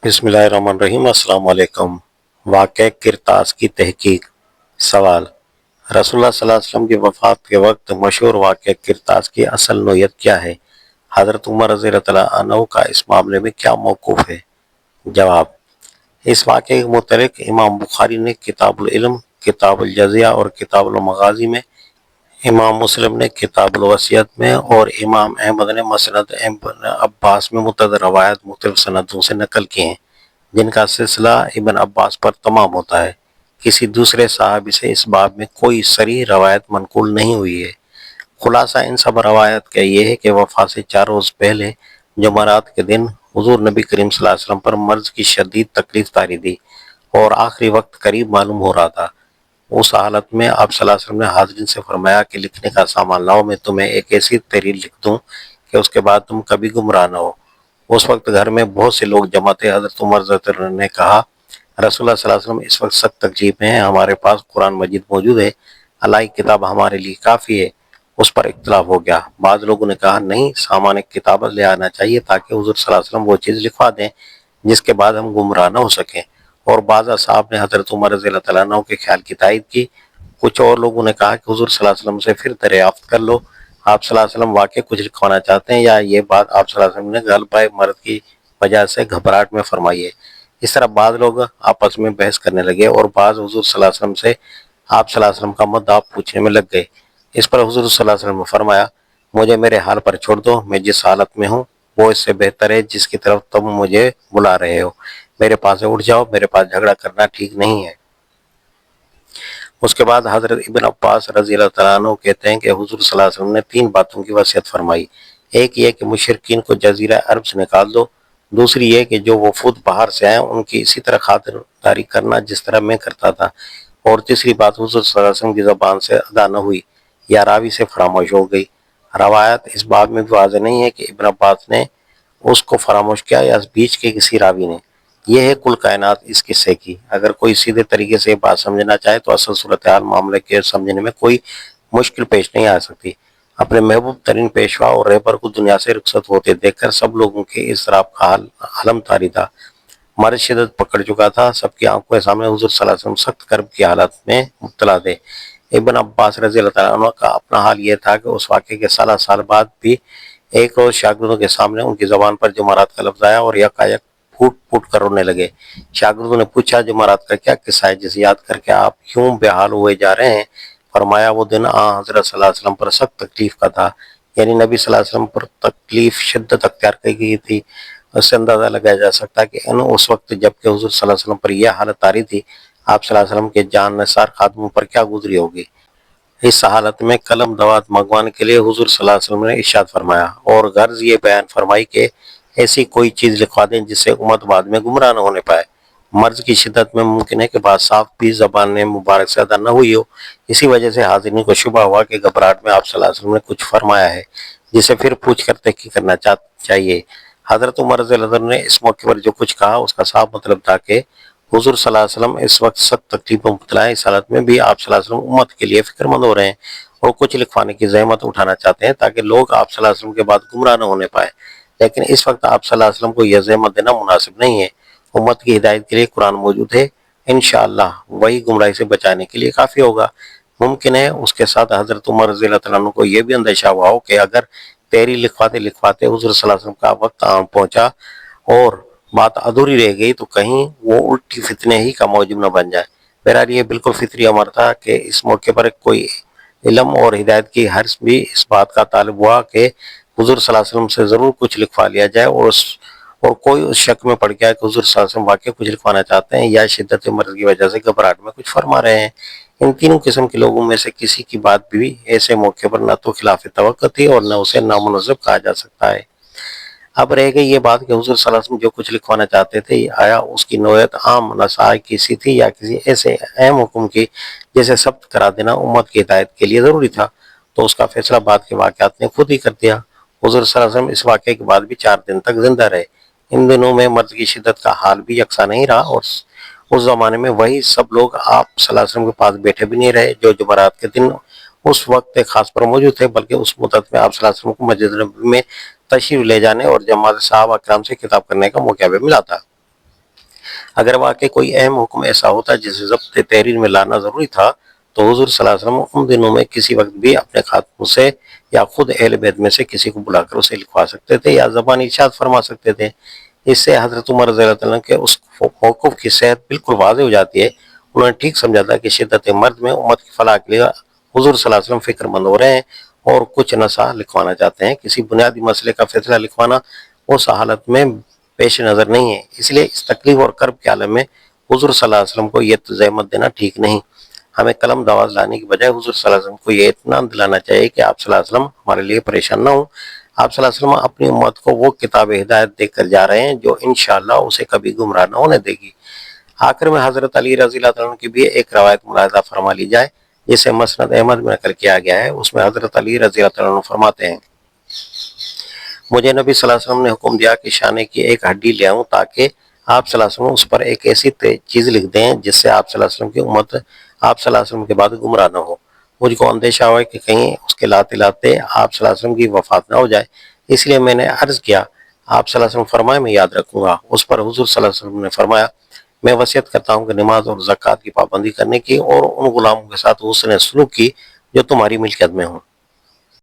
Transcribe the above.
بسم اللہ الرحمن الرحیم۔ السلام علیکم۔ واقعہ کرتاس کی تحقیق۔ سوال: رسول اللہ صلی اللہ علیہ وسلم کی وفات کے وقت مشہور واقعہ کرتاس کی اصل نوعیت کیا ہے؟ حضرت عمر رضی اللہ عنہ کا اس معاملے میں کیا موقف ہے؟ جواب: اس واقعے کے متعلق امام بخاری نے کتاب العلم، کتاب الجزیہ اور کتاب المغازی میں، امام مسلم نے کتاب الوصیت میں اور امام احمد نے مسند ابن عباس میں متعدد روایات مختلف سندوں سے نقل کی ہیں، جن کا سلسلہ ابن عباس پر تمام ہوتا ہے۔ کسی دوسرے صحابی سے اس باب میں کوئی صریح روایت منقول نہیں ہوئی ہے۔ خلاصہ ان سب روایات کا یہ ہے کہ وفات سے 4 روز پہلے جمعرات کے دن حضور نبی کریم صلی اللہ علیہ وسلم پر مرض کی شدید تکلیف طاری تھی اور آخری وقت قریب معلوم ہو رہا تھا۔ اس حالت میں آپ صلی اللہ علیہ وسلم نے حاضرین سے فرمایا کہ لکھنے کا سامان لاؤ، میں تمہیں ایک ایسی تحریر لکھ دوں کہ اس کے بعد تم کبھی گمراہ نہ ہو۔ اس وقت گھر میں بہت سے لوگ جمع تھے۔ حضرت عمر رضی اللہ عنہ نے کہا، رسول اللہ صلی اللہ علیہ وسلم اس وقت سخت تکلیف میں ہیں، ہمارے پاس قرآن مجید موجود ہے، اللہ کی کتاب ہمارے لیے کافی ہے۔ اس پر اختلاف ہو گیا۔ بعض لوگوں نے کہا نہیں، سامان کتابت لے آنا چاہیے تاکہ حضور صلی اللہ علیہ وسلم وہ چیز لکھوا دیں جس کے بعد ہم گمراہ نہ ہو سکیں، اور بعض اصحاب نے حضرت عمر رضی اللہ عنہ کے خیال کی تائید کی۔ کچھ اور لوگوں نے کہا کہ حضور صلی اللہ علیہ وسلم سے پھر دریافت کر لو، آپ صلی اللہ علیہ وسلم واقع کچھ لکھوانا چاہتے ہیں یا یہ بات آپ صلی اللہ علیہ وسلم نے غلبہ مرض کی وجہ سے گھبراہٹ میں فرمائی ہے۔ اس طرح بعض لوگ آپس میں بحث کرنے لگے اور بعض حضور صلی اللہ علیہ وسلم سے آپ صلی اللہ علیہ وسلم کا مدعا پوچھنے میں لگ گئے۔ اس پر حضور صلی اللہ علیہ وسلم نے فرمایا، مجھے میرے حال پر چھوڑ دو، میں جس حالت میں ہوں وہ اس سے بہتر ہے جس کی طرف تم مجھے بلا رہے ہو، میرے پاس سے اٹھ جاؤ، میرے پاس جھگڑا کرنا ٹھیک نہیں ہے۔ اس کے بعد حضرت ابن عباس رضی اللہ تعالیٰ عنہ کہتے ہیں کہ حضور صلی اللہ علیہ وسلم نے 3 باتوں کی وصیت فرمائی۔ ایک یہ کہ مشرکین کو جزیرہ عرب سے نکال دو، دوسری یہ کہ جو وفود باہر سے آئیں ان کی اسی طرح خاطرداری کرنا جس طرح میں کرتا تھا، اور تیسری بات حضور صلی اللہ علیہ وسلم کی زبان سے ادا نہ ہوئی یا راوی سے فراموش ہو گئی۔ روایت اس باب میں بھی واضح نہیں ہے کہ ابن عباس نے اس کو فراموش کیا یا بیچ کے کسی راوی نے۔ یہ ہے کل کائنات اس قصے کی۔ اگر کوئی سیدھے طریقے سے بات سمجھنا چاہے تو اصل صورتحال معاملے کے سمجھنے میں کوئی مشکل پیش نہیں آ سکتی۔ اپنے محبوب ترین پیشوا اور رہبر کو دنیا سے رخصت ہوتے دیکھ کر سب لوگوں کے اضطراب کا حال علم طاری تھا۔ مرض شدت پکڑ چکا تھا، سب کی آنکھوں کے سامنے حضور صلی اللہ علیہ وسلم سخت کرب کی حالت میں مبتلا تھے۔ ابن عباس رضی اللہ تعالیٰ عنہ کا اپنا حال یہ تھا کہ اس واقعے کے سال بعد بھی ایک روز شاگردوں کے سامنے ان کی زبان پر جمعرات کا لفظ آیا اور یکایک پھوٹ پھوٹ کر رونے لگے۔ شاگردوں نے پوچھا، جمعرات کا کیا قصہ ہے جسے یاد کر کے آپ کیوں بے حال ہوئے جا رہے ہیں؟ فرمایا، وہ دن حضرت صلی اللہ علیہ وسلم پر سخت تکلیف کا تھا، یعنی نبی صلی اللہ علیہ وسلم پر تکلیف شدت اختیار کی گئی تھی۔ اس سے اندازہ لگایا جا سکتا ہے کہ اس وقت جب کہ حضور صلی اللہ علیہ وسلم پر یہ حالت طاری تھی، آپ صلی اللہ علیہ وسلم کے جان نثار خادموں پر کیا گزری ہوگی۔ اس حالت میں قلم دوات منگوانے کے لیے حضور صلی اللہ علیہ وسلم نے ارشاد فرمایا اور غرض یہ بیان فرمائی کہ ایسی کوئی چیز لکھوا دیں جس سے امت بعد میں گمراہ نہ ہونے پائے۔ مرض کی شدت میں ممکن ہے کہ بات صاف بھی زبان مبارک سے ادا نہ ہوئی ہو، اسی وجہ سے حاضرین کو شبہ ہوا کہ گھبراہٹ میں آپ صلی اللہ علیہ وسلم نے کچھ فرمایا ہے جسے پھر پوچھ کر تحقیق کرنا چاہیے۔ حضرت عمر رضی اللہ عنہ نے اس موقع پر جو کچھ کہا اس کا صاف مطلب تھا کہ حضور صلی اللہ علیہ وسلم اس وقت سخت تکلیف میں مبتلا ہیں، اس حالت میں بھی آپ صلی اللہ علیہ وسلم امت کے لیے فکر مند ہو رہے ہیں اور کچھ لکھوانے کی زحمت اٹھانا چاہتے ہیں تاکہ لوگ آپ صلی اللہ علیہ وسلم کے بعد گمراہ نہ ہونے پائے۔ لیکن اس وقت آپ صلی اللہ علیہ وسلم کو یہ زحمت دینا مناسب نہیں ہے۔ امت کی ہدایت کے لیے قرآن موجود ہے، انشاءاللہ وہی گمراہی سے بچانے کے لیے کافی ہوگا۔ ممکن ہے اس کے ساتھ حضرت عمر رضی اللہ عنہ کو یہ بھی اندیشہ ہوا ہو کہ اگر تحریر لکھواتے حضور صلی اللہ علیہ وسلم کا وقت پہنچا اور بات ادھوری رہ گئی تو کہیں وہ الٹی فتنے ہی کا موجب نہ بن جائے۔ بہرحال یہ بالکل فطری امر تھا کہ اس موقع پر کوئی علم اور ہدایت کی حرص بھی اس بات کا طالب ہوا کہ حضور صلی اللہ علیہ وسلم سے ضرور کچھ لکھوا لیا جائے، اور کوئی اس شک میں پڑ گیا کہ حضور صلی اللہ علیہ وسلم واقعی کچھ لکھوانا چاہتے ہیں یا شدت مرض کی وجہ سے گھبراہٹ میں کچھ فرما رہے ہیں۔ ان تینوں قسم کے لوگوں میں سے کسی کی بات بھی ایسے موقع پر نہ تو خلاف توقع تھی اور نہ اسے نامناسب کہا جا سکتا ہے۔ اب رہ گئی یہ بات کہ حضور صلی اللہ علیہ وسلم جو کچھ لکھوانا چاہتے تھے، آیا اس کی نوعیت عام نصائح کی سی تھی یا کسی ایسے اہم حکم کی جیسے ثبت کرا دینا امت کی ہدایت کے لیے ضروری تھا؟ تو اس کا فیصلہ بعد کے واقعات نے خود ہی کر دیا۔ حضور صلی اللہ علیہ وسلم اس واقعے کے بعد بھی 4 دن تک زندہ رہے۔ ان دنوں میں مرض کی شدت کا حال بھی یکساں نہیں رہا اور اس زمانے میں وہی سب لوگ آپ صلی اللہ علیہ وسلم کے پاس بیٹھے بھی نہیں رہے جو جمعرات کے دن اس وقت خاص پر موجود تھے، بلکہ اس مدت میں آپ صلی اللہ علیہ وسلم کو مسجد نبوی میں تشریف لے جانے اور جماعت صحابہ کرام سے خطاب کرنے کا موقع بھی ملا تھا۔ اگر واقعی کوئی اہم حکم ایسا ہوتا جسے ضبط تحریر میں لانا ضروری تھا تو حضور صلی اللہ علیہ وسلم ان دنوں میں کسی وقت بھی اپنے خاتموں سے یا خود اہل بیت میں سے کسی کو بلا کر اسے لکھوا سکتے تھے یا زبانی ارشاد فرما سکتے تھے۔ اس سے حضرت عمر رضی اللہ عنہ کے اس موقف کی صحت بالکل واضح ہو جاتی ہے۔ انہوں نے ٹھیک سمجھا تھا کہ شدت مرد میں امت کی فلاح کے لیے حضور صلی اللہ علیہ وسلم فکر مند ہو رہے ہیں اور کچھ نصح لکھوانا چاہتے ہیں۔ کسی بنیادی مسئلے کا فیصلہ لکھوانا اس حالت میں پیش نظر نہیں ہے، اس لیے اس تکلیف اور کرب کے عالم میں حضور صلی اللہ علیہ وسلم کو یہ زحمت دینا ٹھیک نہیں۔ ہمیں قلم دواز لانے کی بجائے حضور صلی اللہ علیہ وسلم کو یہ اطمینان دلانا چاہیے کہ آپ صلی اللہ علیہ وسلم ہمارے لیے پریشان نہ ہوں۔ آپ صلی اللہ علیہ وسلم اپنی امت کو وہ کتاب ہدایت دے کر جا رہے ہیں جو انشاءاللہ اسے کبھی گمراہ نہ ہونے دے گی۔ آخر میں حضرت علی رضی اللہ عنہ کی بھی ایک روایت ملاحظہ فرما لی جائے جسے مسند احمد میں نقل کیا گیا ہے۔ اس میں حضرت علی رضی اللہ عنہ فرماتے ہیں، مجھے نبی صلی اللہ علیہ وسلم نے حکم دیا کہ شانے کی ایک ہڈی لے آؤں تاکہ آپ صلی اللہ علیہ وسلم اس پر ایک ایسی چیز لکھ دیں جس سے آپ صلی اللہ علیہ وسلم کی امت آپ صلی اللہ علیہ وسلم کے بعد گمراہ نہ ہو۔ مجھ کو اندیشہ ہوا کہ کہیں اس کے لاتے لاتے آپ صلی اللہ علیہ وسلم کی وفات نہ ہو جائے، اس لیے میں نے عرض کیا آپ صلی اللہ علیہ وسلم فرمائے میں یاد رکھوں گا۔ اس پر حضور صلی اللہ علیہ وسلم نے فرمایا میں وصیت کرتا ہوں کہ نماز اور زکوٰۃ کی پابندی کرنے کی اور ان غلاموں کے ساتھ حسن سلوک کی جو تمہاری ملکیت میں ہوں۔